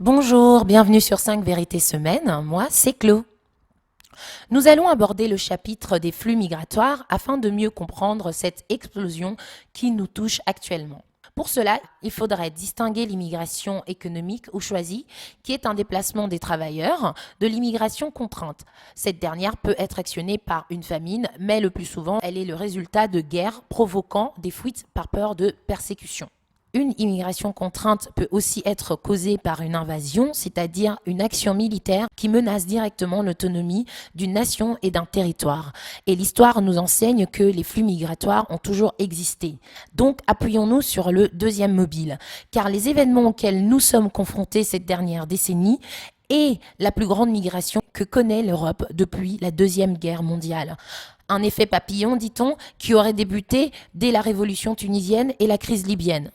Bonjour, bienvenue sur 5 vérités semaines. Moi, c'est Chlo. Nous allons aborder le chapitre des flux migratoires afin de mieux comprendre cette explosion qui nous touche actuellement. Pour cela, il faudrait distinguer l'immigration économique ou choisie, qui est un déplacement des travailleurs, de l'immigration contrainte. Cette dernière peut être actionnée par une famine, mais le plus souvent, elle est le résultat de guerres provoquant des fuites par peur de persécution. Une immigration contrainte peut aussi être causée par une invasion, c'est-à-dire une action militaire qui menace directement l'autonomie d'une nation et d'un territoire. Et l'histoire nous enseigne que les flux migratoires ont toujours existé. Donc appuyons-nous sur le deuxième mobile, car les événements auxquels nous sommes confrontés cette dernière décennie est la plus grande migration que connaît l'Europe depuis la Deuxième Guerre mondiale. Un effet papillon, dit-on, qui aurait débuté dès la révolution tunisienne et la crise libyenne.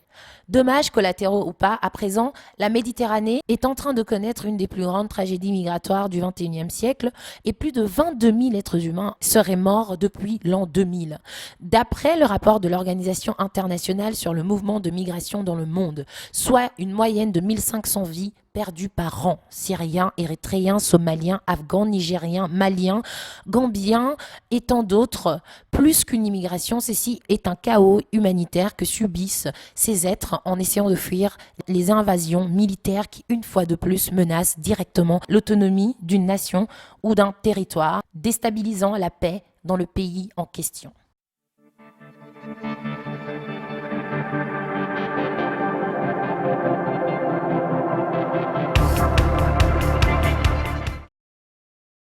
Dommages collatéraux ou pas, à présent, la Méditerranée est en train de connaître une des plus grandes tragédies migratoires du XXIe siècle et plus de 22 000 êtres humains seraient morts depuis l'an 2000. D'après le rapport de l'Organisation internationale sur le mouvement de migration dans le monde, soit une moyenne de 1500 vies perdues par an. Syriens, Érythréens, Somaliens, Afghans, Nigériens, Maliens, Gambiens et tant d'autres. Plus qu'une immigration, ceci est un chaos humanitaire que subissent ces êtres en essayant de fuir les invasions militaires qui, une fois de plus, menacent directement l'autonomie d'une nation ou d'un territoire, déstabilisant la paix dans le pays en question.